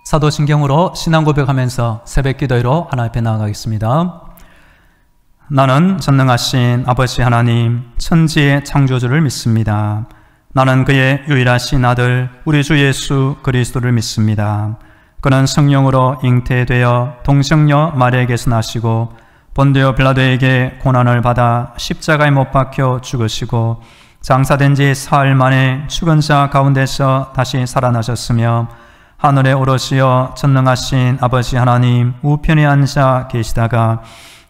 사도신경으로 신앙 고백하면서 새벽 기도회로 하나님 앞에 나아가겠습니다. 나는 전능하신 아버지 하나님, 천지의 창조주를 믿습니다. 나는 그의 유일하신 아들 우리 주 예수 그리스도를 믿습니다. 그는 성령으로 잉태되어 동정녀 마리아에게서 나시고 본디오 빌라도에게 고난을 받아 십자가에 못 박혀 죽으시고 장사된 지 사흘 만에 죽은 자 가운데서 다시 살아나셨으며 하늘에 오르시어 전능하신 아버지 하나님 우편에 앉아 계시다가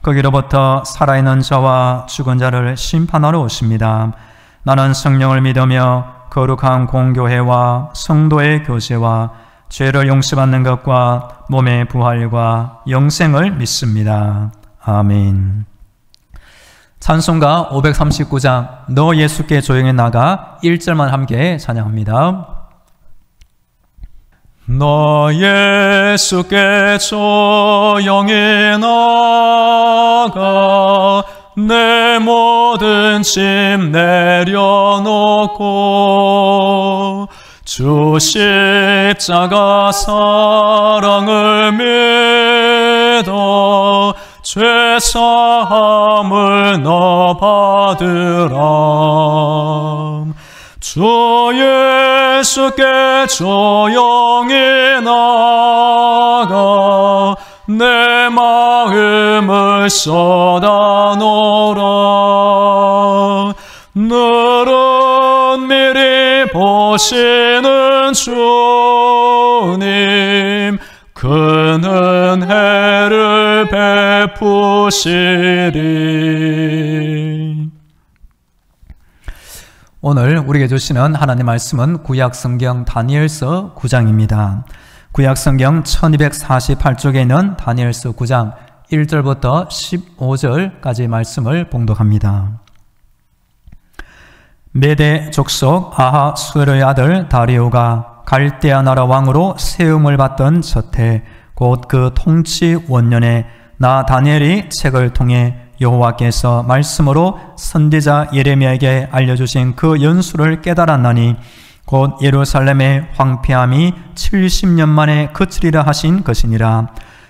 거기로부터 살아있는 자와 죽은 자를 심판하러 오십니다. 나는 성령을 믿으며 거룩한 공교회와 성도의 교제와 죄를 용서받는 것과 몸의 부활과 영생을 믿습니다. 아멘. 찬송가 539장 너 예수께 조용히 나가 1절만 함께 찬양합니다. 너 예수께 조용히 나가 내 모든 짐 내려놓고 주 십자가 사랑을 믿어 죄사함을 너 받으라. 주 예수께 조용히 나가 내 마음을 쏟아놓으라. 너는 미리 보시는 주님 그는 해를 베푸시리. 오늘 우리에게 주시는 하나님 말씀은 구약성경 다니엘서 9장입니다. 구약성경 1248쪽에 있는 다니엘서 9장 1절부터 15절까지 말씀을 봉독합니다. 메대 족속 아하수에르의 아들 다리오가 갈대아 나라 왕으로 세움을 받던 저태 곧 그 통치 원년에 나 다니엘이 책을 통해 여호와께서 말씀으로 선지자 예레미야에게 알려주신 그 연수를 깨달았나니 곧 예루살렘의 황폐함이 70년 만에 그치리라 하신 것이니라.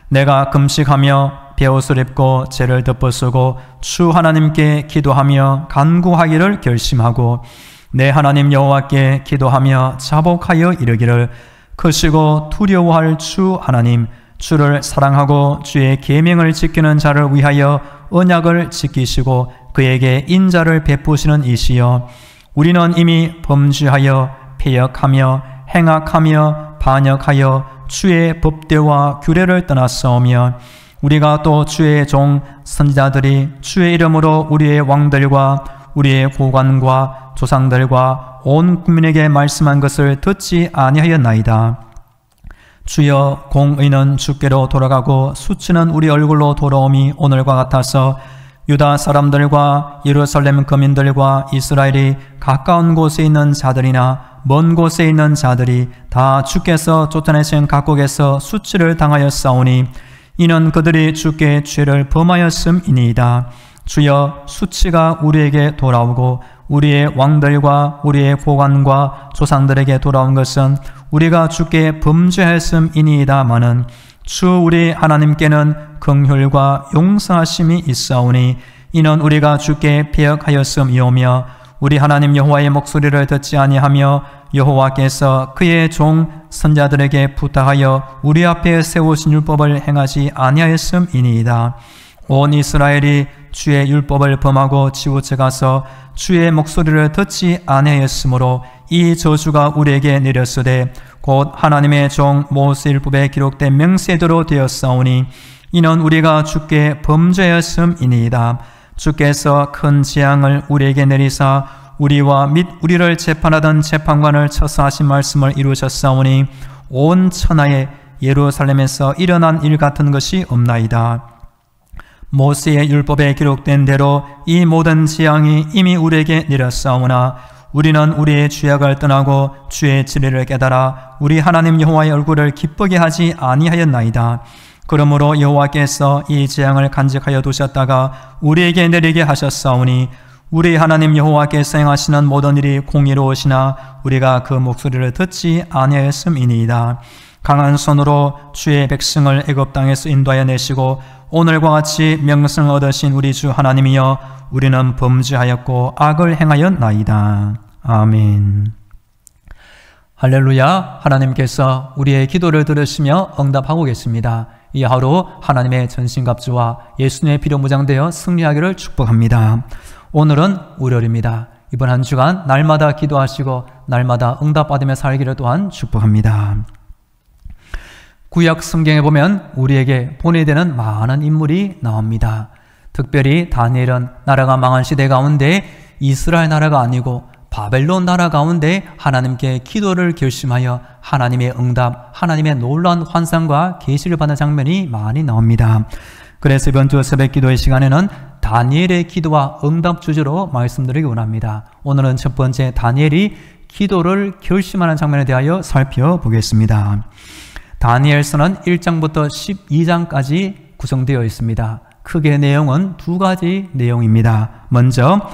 내가 금식하며 베옷을 입고 죄를 덮어쓰고 주 하나님께 기도하며 간구하기를 결심하고 내 하나님 여호와께 기도하며 자복하여 이르기를 크시고 두려워할 주 하나님 주를 사랑하고 주의 계명을 지키는 자를 위하여 언약을 지키시고 그에게 인자를 베푸시는 이시여 우리는 이미 범죄하여 패역하며 행악하며 반역하여 주의 법대와 규례를 떠났사오며 우리가 또 주의 종 선지자들이 주의 이름으로 우리의 왕들과 우리의 고관과 조상들과 온 국민에게 말씀한 것을 듣지 아니하였나이다. 주여 공의는 주께로 돌아가고 수치는 우리 얼굴로 돌아옴이 오늘과 같아서 유다 사람들과 예루살렘 거민들과 이스라엘이 가까운 곳에 있는 자들이나 먼 곳에 있는 자들이 다 주께서 쫓아내신 각국에서 수치를 당하였사오니 이는 그들이 주께 죄를 범하였음이니이다. 주여 수치가 우리에게 돌아오고 우리의 왕들과 우리의 고관과 조상들에게 돌아온 것은 우리가 주께 범죄하였음이니이다마는 주 우리 하나님께는 긍휼과 용서하심이 있사오니 이는 우리가 주께 패역하였음이오며 우리 하나님 여호와의 목소리를 듣지 아니하며 여호와께서 그의 종 선자들에게 부탁하여 우리 앞에 세우신 율법을 행하지 아니하였음이니이다. 온 이스라엘이 주의 율법을 범하고 치우쳐 가서 주의 목소리를 듣지 아니하였으므로 이 저주가 우리에게 내렸으되 곧 하나님의 종 모세 율법에 기록된 명세대로 되었사오니 이는 우리가 주께 범죄하였음이니이다. 주께서 큰 재앙을 우리에게 내리사 우리와 및 우리를 재판하던 재판관을 쳐서 하신 말씀을 이루셨사오니 온 천하에 예루살렘에서 일어난 일 같은 것이 없나이다. 모세의 율법에 기록된 대로 이 모든 재앙이 이미 우리에게 내렸사오나 우리는 우리의 죄악을 떠나고 주의 진리를 깨달아 우리 하나님 여호와의 얼굴을 기쁘게 하지 아니하였나이다. 그러므로 여호와께서 이 재앙을 간직하여 두셨다가 우리에게 내리게 하셨사오니 우리 하나님 여호와께서 행하시는 모든 일이 공의로우시나 우리가 그 목소리를 듣지 아니하였음이니이다. 강한 손으로 주의 백성을 애굽 땅에서 인도하여 내시고 오늘과 같이 명성을 얻으신 우리 주 하나님이여 우리는 범죄하였고 악을 행하였나이다. 아멘. 할렐루야. 하나님께서 우리의 기도를 들으시며 응답하고 계십니다. 이 하루 하나님의 전신갑주와 예수님의 피로 무장되어 승리하기를 축복합니다. 오늘은 월요일입니다. 이번 한 주간 날마다 기도하시고 날마다 응답받으며 살기를 또한 축복합니다. 구약 성경에 보면 우리에게 본이 되는 많은 인물이 나옵니다. 특별히 다니엘은 나라가 망한 시대 가운데 이스라엘 나라가 아니고 바벨론 나라 가운데 하나님께 기도를 결심하여 하나님의 응답, 하나님의 놀라운 환상과 계시를 받는 장면이 많이 나옵니다. 그래서 이번 주 새벽 기도의 시간에는 다니엘의 기도와 응답 주제로 말씀드리기 원합니다. 오늘은 첫 번째 다니엘이 기도를 결심하는 장면에 대하여 살펴보겠습니다. 다니엘서는 1장부터 12장까지 구성되어 있습니다. 크게 내용은 두 가지 내용입니다. 먼저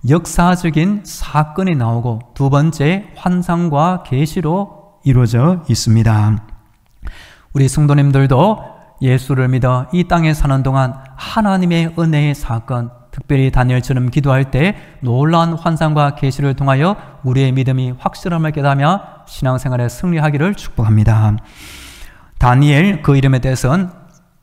역사적인 사건이 나오고 두 번째 환상과 계시로 이루어져 있습니다. 우리 성도님들도 예수를 믿어 이 땅에 사는 동안 하나님의 은혜의 사건, 특별히 다니엘처럼 기도할 때 놀라운 환상과 계시를 통하여 우리의 믿음이 확실함을 깨닫며 신앙생활에 승리하기를 축복합니다. 다니엘 그 이름에 대해서는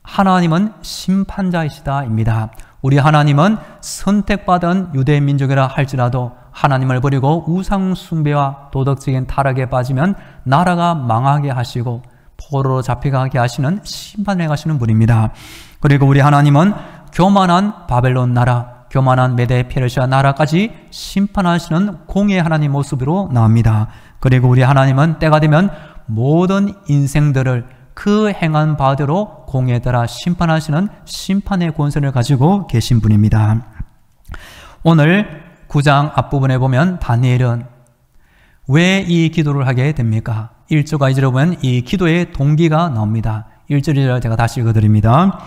하나님은 심판자이시다입니다. 우리 하나님은 선택받은 유대 민족이라 할지라도 하나님을 버리고 우상 숭배와 도덕적인 타락에 빠지면 나라가 망하게 하시고 포로로 잡혀가게 하시는 심판을 행하시는 분입니다. 그리고 우리 하나님은 교만한 바벨론 나라, 교만한 메데 페르시아 나라까지 심판하시는 공의 하나님 모습으로 나옵니다. 그리고 우리 하나님은 때가 되면 모든 인생들을 그 행한 바대로 공에 따라 심판하시는 심판의 권세를 가지고 계신 분입니다. 오늘 9장 앞부분에 보면 다니엘은 왜 이 기도를 하게 됩니까? 1절과 2절에 보면 이 기도의 동기가 나옵니다. 1절, 2절 제가 다시 읽어드립니다.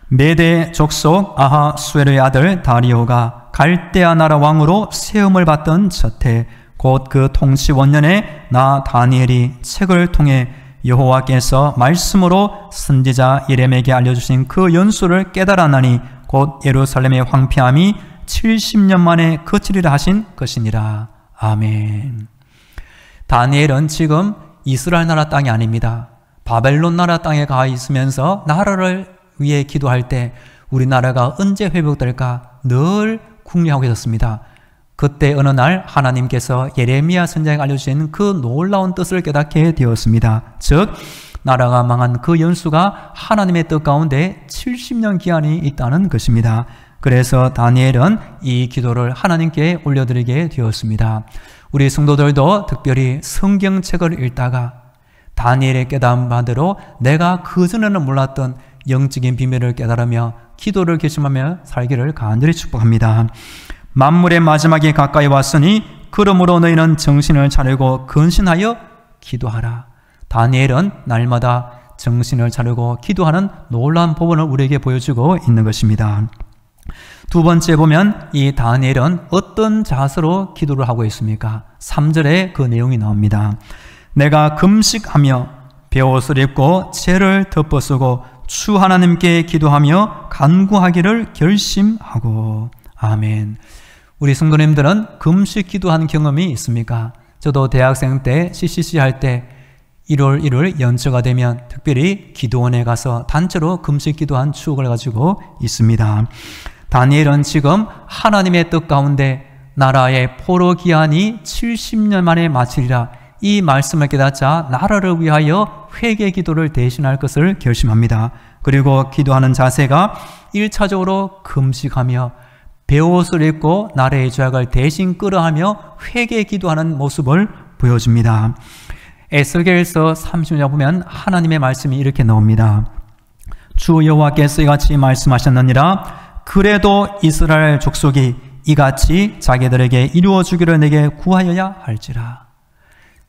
메대 족속 아하수에르의 아들 다리오가 갈대아 나라 왕으로 세움을 받던 첫해 곧 그 통치 원년에 나 다니엘이 책을 통해 여호와께서 말씀으로 선지자 예레미야에게 알려주신 그 연수를 깨달았나니 곧 예루살렘의 황폐함이 70년 만에 그치리라 하신 것이니라. 아멘. 다니엘은 지금 이스라엘 나라 땅이 아닙니다. 바벨론 나라 땅에 가 있으면서 나라를 위해 기도할 때 우리나라가 언제 회복될까 늘 궁리하고 있었습니다. 그때 어느 날 하나님께서 예레미야 선지자에게 알려주신 그 놀라운 뜻을 깨닫게 되었습니다. 즉 나라가 망한 그 연수가 하나님의 뜻 가운데 70년 기한이 있다는 것입니다. 그래서 다니엘은 이 기도를 하나님께 올려드리게 되었습니다. 우리 성도들도 특별히 성경책을 읽다가 다니엘의 깨달은 바대로 내가 그전에는 몰랐던 영적인 비밀을 깨달으며 기도를 결심하며 살기를 간절히 축복합니다. 만물의 마지막이 가까이 왔으니 그러므로 너희는 정신을 차리고 근신하여 기도하라. 다니엘은 날마다 정신을 차리고 기도하는 놀라운 법원을 우리에게 보여주고 있는 것입니다. 두 번째 보면 이 다니엘은 어떤 자세로 기도를 하고 있습니까? 3절에 그 내용이 나옵니다. 내가 금식하며 베옷을 입고 채를 덮어쓰고 주 하나님께 기도하며 간구하기를 결심하고. 아멘. 우리 성도님들은 금식 기도한 경험이 있습니까? 저도 대학생 때 CCC 할 때 1월 1일 연초가 되면 특별히 기도원에 가서 단체로 금식 기도한 추억을 가지고 있습니다. 다니엘은 지금 하나님의 뜻 가운데 나라의 포로 기한이 70년 만에 마치리라 이 말씀을 깨닫자 나라를 위하여 회개 기도를 대신할 것을 결심합니다. 그리고 기도하는 자세가 1차적으로 금식하며 베옷을 입고 나라의 죄악을 대신 끌어하며 회개 기도하는 모습을 보여줍니다. 에스겔서 30장 보면 하나님의 말씀이 이렇게 나옵니다. 주 여호와께서 이같이 말씀하셨느니라. 그래도 이스라엘 족속이 이같이 자기들에게 이루어주기를 내게 구하여야 할지라.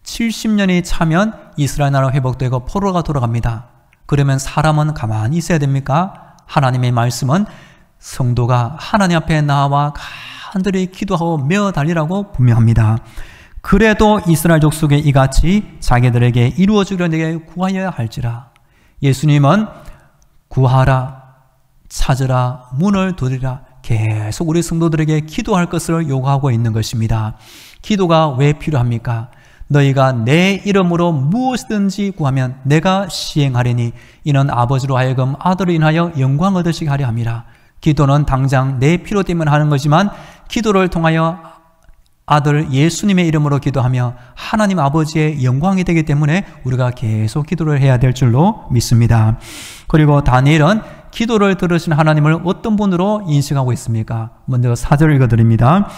70년이 차면 이스라엘 나라 회복되고 포로가 돌아갑니다. 그러면 사람은 가만히 있어야 됩니까? 하나님의 말씀은 성도가 하나님 앞에 나와 간절히 기도하고 메어 달리라고 분명합니다. 그래도 이스라엘 족속에 이같이 자기들에게 이루어지려 내게 구하여야 할지라. 예수님은 구하라, 찾으라, 문을 두드리라 계속 우리 성도들에게 기도할 것을 요구하고 있는 것입니다. 기도가 왜 필요합니까? 너희가 내 이름으로 무엇이든지 구하면 내가 시행하리니 이는 아버지로 하여금 아들로 인하여 영광 얻으시게 하려 함이라. 기도는 당장 내 필요 때문에 하는 거지만 기도를 통하여 아들 예수님의 이름으로 기도하며 하나님 아버지의 영광이 되기 때문에 우리가 계속 기도를 해야 될 줄로 믿습니다. 그리고 다니엘은 기도를 들으신 하나님을 어떤 분으로 인식하고 있습니까? 먼저 4절 읽어드립니다.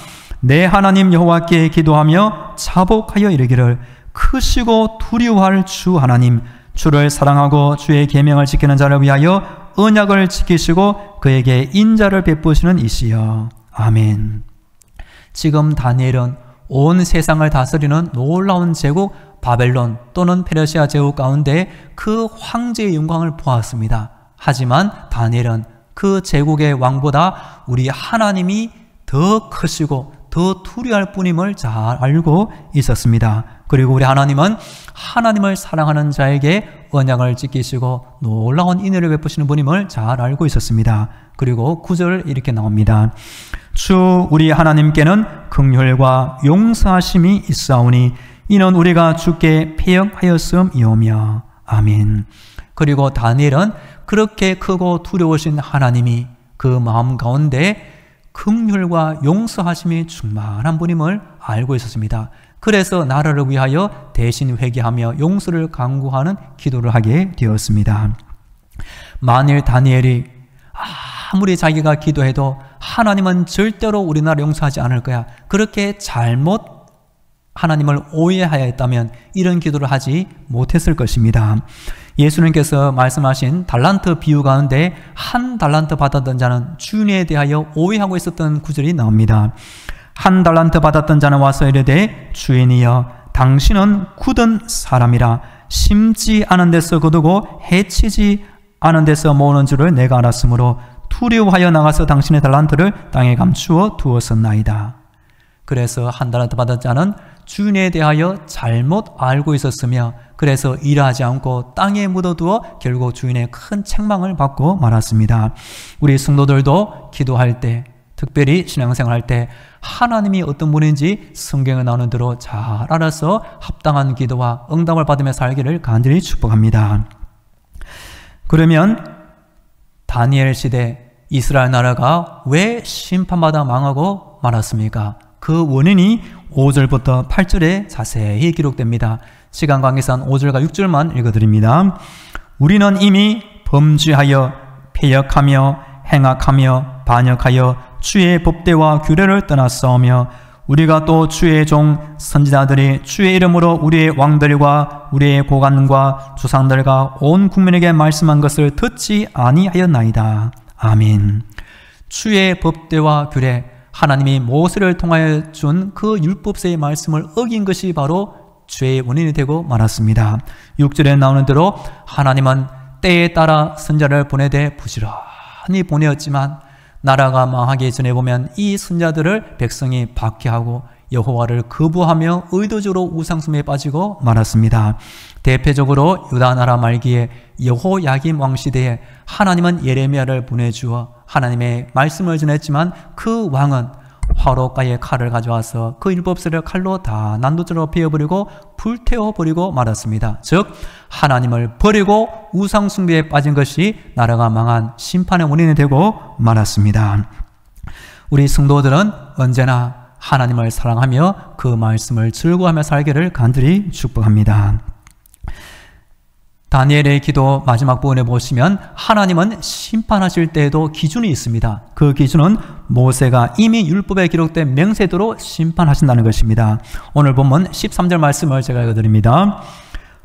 내 하나님 여호와께 기도하며 자복하여 이르기를 크시고 두려워할 주 하나님, 주를 사랑하고 주의 계명을 지키는 자를 위하여 언약을 지키시고 그에게 인자를 베푸시는 이시여. 아멘. 지금 다니엘은 온 세상을 다스리는 놀라운 제국 바벨론 또는 페르시아 제국 가운데 그 황제의 영광을 보았습니다. 하지만 다니엘은 그 제국의 왕보다 우리 하나님이 더 크시고 더 두려워할 뿐임을 잘 알고 있었습니다. 그리고 우리 하나님은 하나님을 사랑하는 자에게 언약을 지키시고 놀라운 인애를 베푸시는 분임을 잘 알고 있었습니다. 그리고 9절 이렇게 나옵니다. 주 우리 하나님께는 긍휼과 용서하심이 있사오니 이는 우리가 주께 패역하였음이오며. 아멘. 그리고 다니엘은 그렇게 크고 두려우신 하나님이 그 마음 가운데 긍휼과 용서하심이 충만한 분임을 알고 있었습니다. 그래서 나라를 위하여 대신 회개하며 용서를 간구하는 기도를 하게 되었습니다. 만일 다니엘이 아무리 자기가 기도해도 하나님은 절대로 우리나라 용서하지 않을 거야, 그렇게 잘못 하나님을 오해하였다면 이런 기도를 하지 못했을 것입니다. 예수님께서 말씀하신 달란트 비유 가운데 한 달란트 받았던 자는 주인에 대하여 오해하고 있었던 구절이 나옵니다. 한 달란트 받았던 자는 와서 이르되 주인이여 당신은 굳은 사람이라 심지 않은 데서 거두고 해치지 않은 데서 모으는 줄을 내가 알았으므로 두려워하여 나가서 당신의 달란트를 땅에 감추어 두었었나이다. 그래서 한 달란트 받은 자는 주인에 대하여 잘못 알고 있었으며 그래서 일하지 않고 땅에 묻어두어 결국 주인의 큰 책망을 받고 말았습니다. 우리 성도들도 기도할 때, 특별히 신앙생활 할 때 하나님이 어떤 분인지 성경에 나오는 대로 잘 알아서 합당한 기도와 응답을 받으며 살기를 간절히 축복합니다. 그러면 다니엘 시대 이스라엘 나라가 왜 심판받아 망하고 말았습니까? 그 원인이 5절부터 8절에 자세히 기록됩니다. 시간 관계상 5절과 6절만 읽어드립니다. 우리는 이미 범죄하여 패역하며 행악하며 반역하여 주의 법대와 규례를 떠났사오며 우리가 또 주의 종 선지자들이 주의 이름으로 우리의 왕들과 우리의 고관과 조상들과 온 국민에게 말씀한 것을 듣지 아니하였나이다. 아멘. 주의 법대와 규례, 하나님이 모세를 통하여 준 그 율법서의 말씀을 어긴 것이 바로 죄의 원인이 되고 말았습니다. 6절에 나오는 대로 하나님은 때에 따라 선자를 보내되 부지런히 보내었지만 나라가 망하기 전에 보면 이 선자들을 백성이 박해하고 여호와를 거부하며 의도적으로 우상숭배에 빠지고 말았습니다. 대표적으로 유다 나라 말기에 여호야김 왕 시대에 하나님은 예레미야를 보내주어 하나님의 말씀을 전했지만 그 왕은 화로가의 칼을 가져와서 그 율법서를 칼로 다 난도질로 베어버리고 불태워버리고 말았습니다. 즉 하나님을 버리고 우상숭배에 빠진 것이 나라가 망한 심판의 원인이 되고 말았습니다. 우리 성도들은 언제나 하나님을 사랑하며 그 말씀을 즐거워하며 살기를 간절히 축복합니다. 다니엘의 기도 마지막 부분에 보시면 하나님은 심판하실 때에도 기준이 있습니다. 그 기준은 모세가 이미 율법에 기록된 명세대로 심판하신다는 것입니다. 오늘 본문 13절 말씀을 제가 읽어드립니다.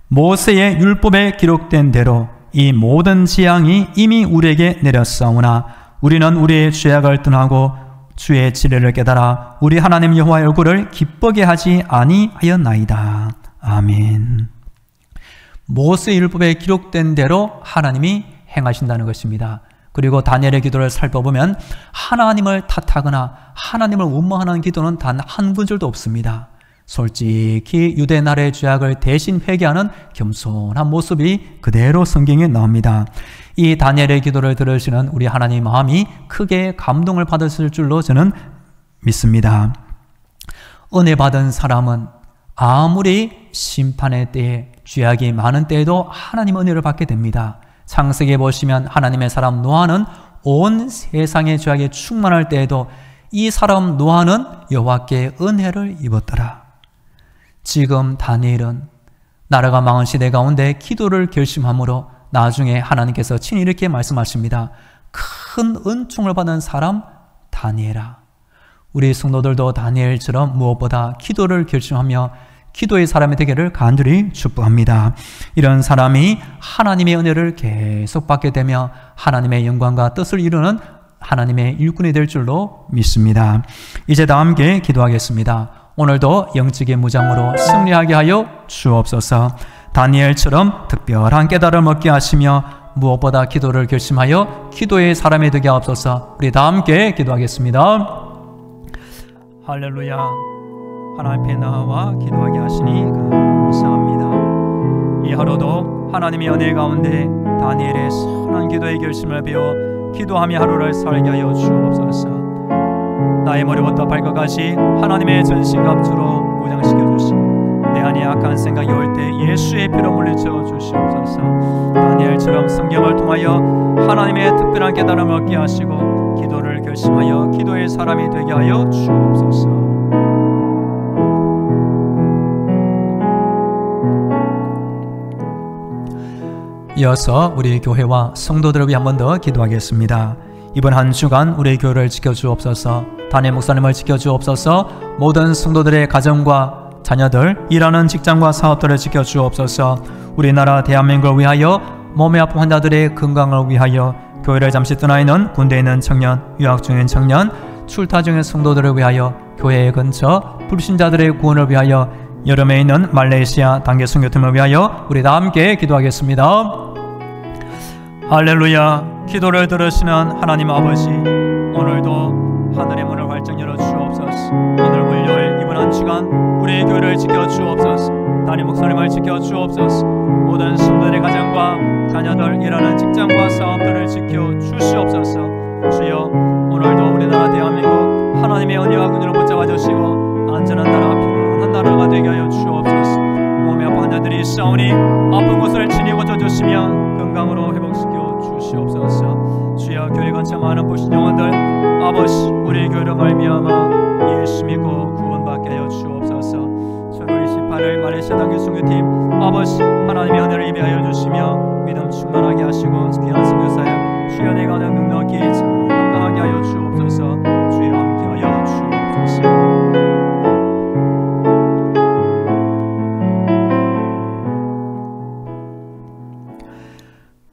모세의 율법에 기록된 대로 이 모든 재앙이 이미 우리에게 내렸사오나 우리는 우리의 죄악을 떠나고 주의 지례를 깨달아 우리 하나님 여호와의 얼굴을 기쁘게 하지 아니하였나이다. 아멘. 모세의 율법에 기록된 대로 하나님이 행하신다는 것입니다. 그리고 다니엘의 기도를 살펴보면 하나님을 탓하거나 하나님을 원망하는 기도는 단 한 구절도 없습니다. 솔직히 유대 나라의 죄악을 대신 회개하는 겸손한 모습이 그대로 성경에 나옵니다. 이 다니엘의 기도를 들으시는 우리 하나님 마음이 크게 감동을 받으실 줄로 저는 믿습니다. 은혜 받은 사람은 아무리 심판의 때에 죄악이 많은 때에도 하나님 은혜를 받게 됩니다. 창세기에 보시면 하나님의 사람 노아는 온 세상의 죄악에 충만할 때에도 이 사람 노아는 여호와께 은혜를 입었더라. 지금 다니엘은 나라가 망한 시대 가운데 기도를 결심함으로 나중에 하나님께서 친히 이렇게 말씀하십니다. 큰 은총을 받은 사람 다니엘아. 우리 성도들도 다니엘처럼 무엇보다 기도를 결심하며 기도의 사람이 되기를 간절히 축복합니다. 이런 사람이 하나님의 은혜를 계속 받게 되며 하나님의 영광과 뜻을 이루는 하나님의 일꾼이 될 줄로 믿습니다. 이제 다 함께 기도하겠습니다. 오늘도 영적의 무장으로 승리하게 하여 주옵소서. 다니엘처럼 특별한 깨달음을 얻게 하시며 무엇보다 기도를 결심하여 기도의 사람이 되게 하옵소서. 우리 다 함께 기도하겠습니다. 할렐루야. 하나님 앞에 나와 기도하게 하시니 감사합니다. 이 하루도 하나님의 은혜 가운데 다니엘의 선한 기도의 결심을 배워 기도하며 하루를 살게 하여 주옵소서. 나의 머리부터 발끝까지 하나님의 전신갑주로 무장시켜 주시고 내 안에 악한 생각이 올 때 예수의 피로 물리쳐 주시옵소서. 다니엘처럼 성경을 통하여 하나님의 특별한 깨달음을 얻게 하시고 기도를 결심하여 기도의 사람이 되게 하여 주옵소서. 이어서 우리 교회와 성도들을 위해 한 번 더 기도하겠습니다. 이번 한 주간 우리 교회를 지켜주옵소서. 담임 목사님을 지켜주옵소서. 모든 성도들의 가정과 자녀들, 일하는 직장과 사업들을 지켜주옵소서. 우리나라 대한민국을 위하여 몸의 아픈 환자들의 건강을 위하여 교회를 잠시 떠나 있는 군대에 있는 청년, 유학 중인 청년, 출타 중인 성도들을 위하여 교회 근처 불신자들의 구원을 위하여 여름에 있는 말레이시아 단계 선교팀을 위하여 우리 다 함께 기도하겠습니다. 할렐루야. 기도를 들으시는 하나님 아버지, 오늘도 하늘의 문을 활짝 열어 주옵소서. 오늘 월요일 이번 한 주간 우리의 교회를 지켜 주옵소서. 담임 목사님을 지켜 주옵소서. 모든 성도들의 가정과 자녀들, 일하는 직장과 사업들을 지켜 주시옵소서. 주여, 오늘도 우리나라 대한민국 하나님의 은혜와 긍휼을 붙잡아 주시고 안전한 나라, 평안한 나라가 되게 하여 주옵소서. 몸에 아픈 환자들이 있사오니 아픈 곳을 친히 고쳐주시며 건강으로 회복시켜 주시옵소서. 주여, 교회 근처 많은 불신 영혼들 아버지, 우리 교회로 말미암아 예수 믿고 구원받게 하여 주옵소서. 7월 28일 말레이시아 단기 선교팀 아버지, 하나님의 은혜를 임하여 주시며 믿음 충만하게 하시고 귀한 선교사역 주여 내가 하는 능력이 감당하게 하여 주옵소서. 주여 함께 하여 주옵소서.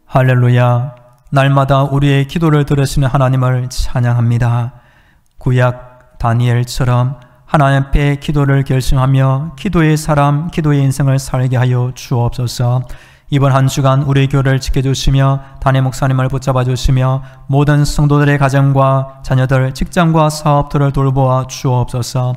할렐루야. 날마다 우리의 기도를 들으시는 하나님을 찬양합니다. 구약 다니엘처럼 하나님 앞에 기도를 결심하며 기도의 사람, 기도의 인생을 살게 하여 주옵소서. 이번 한 주간 우리 교회를 지켜주시며 담임 목사님을 붙잡아 주시며 모든 성도들의 가정과 자녀들, 직장과 사업들을 돌보아 주옵소서.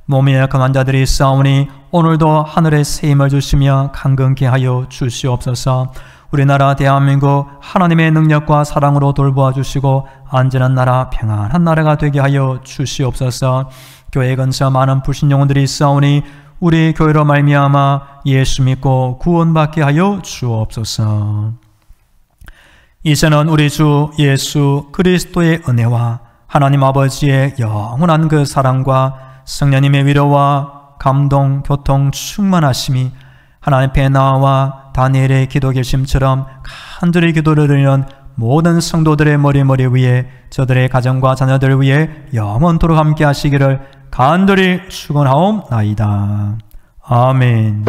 몸이 약한 환자들이 있사오니 오늘도 하늘의 새 힘을 주시며 강건케 하여 주시옵소서. 우리나라 대한민국 하나님의 능력과 사랑으로 돌보아 주시고 안전한 나라, 평안한 나라가 되게 하여 주시옵소서. 교회 근처 많은 불신 영혼들이 있사오니 우리 교회로 말미암아 예수 믿고 구원받게 하여 주옵소서. 이제는 우리 주 예수 그리스도의 은혜와 하나님 아버지의 영원한 그 사랑과 성령님의 위로와 감동, 교통, 충만하심이 하나님 앞에 나와 다니엘의 기도 결심처럼 간절히 기도를 드리는 모든 성도들의 머리 위에 저들의 가정과 자녀들 위에 영원토록 함께 하시기를 간절히 축원하옵나이다. 아멘.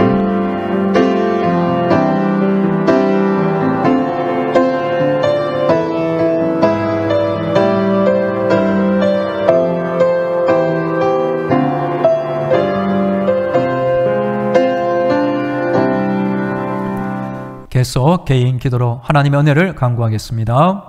계속 개인 기도로 하나님의 은혜를 간구하겠습니다.